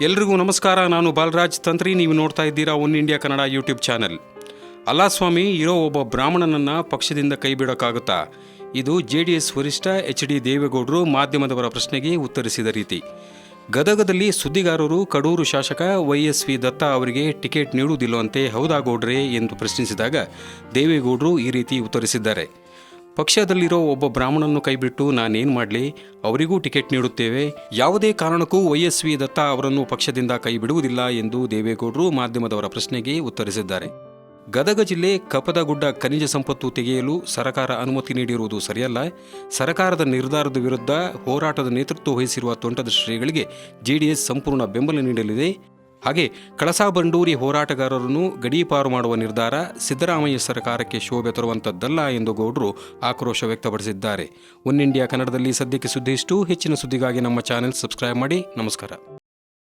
ಎಲ್ರಿಗೂ ನಮಸ್ಕಾರ. ನಾನು ಬಾಲರಾಜ್ ತಂತ್ರಿ. ನೀವು ನೋಡ್ತಾ ಇದ್ದೀರಾ One India Kannada YouTube channel. ಅಲ್ಲಾಸ್ವಾಮಿ ಇರೋ ಒಬ್ಬ ಬ್ರಾಹ್ಮಣನನ್ನು ಪಕ್ಷದಿಂದ ಕೈ ಬಿಡೋಕ್ಕಾಗುತ್ತಾ? ಇದು JDS ವರಿಷ್ಠ HD ದೇವೇಗೌಡರು ಮಾಧ್ಯಮದವರ ಪ್ರಶ್ನೆಗೆ ಉತ್ತರಿಸಿದ ರೀತಿ. ಗದಗದಲ್ಲಿ ಸುದ್ದಿಗಾರರು ಕಡೂರು ಶಾಸಕ YSV ದತ್ತ ಅವರಿಗೆ ಟಿಕೆಟ್ ನೀಡುವುದಿಲ್ಲವಂತೆ, ಹೌದಾ ಗೌಡ್ರೆ ಎಂದು ಪ್ರಶ್ನಿಸಿದಾಗ ದೇವೇಗೌಡರು ಈ ರೀತಿ ಉತ್ತರಿಸಿದ್ದಾರೆ. ಪಕ್ಷದಲ್ಲಿರೋ ಒಬ್ಬ ಬ್ರಾಹ್ಮಣನ್ನು ಕೈಬಿಟ್ಟು ನಾನೇನು ಮಾಡಲಿ, ಅವರಿಗೂ ಟಿಕೆಟ್ ನೀಡುತ್ತೇವೆ, ಯಾವುದೇ ಕಾರಣಕ್ಕೂ YSV ದತ್ತ ಅವರನ್ನು ಪಕ್ಷದಿಂದ ಕೈ ಬಿಡುವುದಿಲ್ಲ ಎಂದು ದೇವೇಗೌಡರು ಮಾಧ್ಯಮದವರ ಪ್ರಶ್ನೆಗೆ ಉತ್ತರಿಸಿದ್ದಾರೆ. ಗದಗ ಜಿಲ್ಲೆ ಕಪ್ಪದಗುಡ್ಡ ಖನಿಜ ಸಂಪತ್ತು ತೆಗೆಯಲು ಸರ್ಕಾರ ಅನುಮತಿ ನೀಡಿರುವುದು ಸರಿಯಲ್ಲ. ಸರ್ಕಾರದ ನಿರ್ಧಾರದ ವಿರುದ್ಧ ಹೋರಾಟದ ನೇತೃತ್ವ ವಹಿಸಿರುವ ತೋಂಟದ ಶ್ರೀಗಳಿಗೆ JDS ಸಂಪೂರ್ಣ ಬೆಂಬಲ ನೀಡಲಿದೆ. ಹಾಗೆ ಕಳಸಾ ಬಂಡೂರಿ ಹೋರಾಟಗಾರರನ್ನು ಗಡೀಪಾರು ಮಾಡುವ ನಿರ್ಧಾರ ಸಿದ್ದರಾಮಯ್ಯ ಸರ್ಕಾರಕ್ಕೆ ಶೋಭೆ ತರುವಂಥದ್ದಲ್ಲ ಎಂದು ಗೌಡರು ಆಕ್ರೋಶ ವ್ಯಕ್ತಪಡಿಸಿದ್ದಾರೆ. ಒನ್ ಇಂಡಿಯಾ ಕನ್ನಡದಲ್ಲಿ ಸದ್ಯಕ್ಕೆ ಸುದ್ದಿ ಇಷ್ಟು. ಹೆಚ್ಚಿನ ಸುದ್ದಿಗಾಗಿ ನಮ್ಮ ಚಾನೆಲ್ ಸಬ್ಸ್ಕ್ರೈಬ್ ಮಾಡಿ. ನಮಸ್ಕಾರ.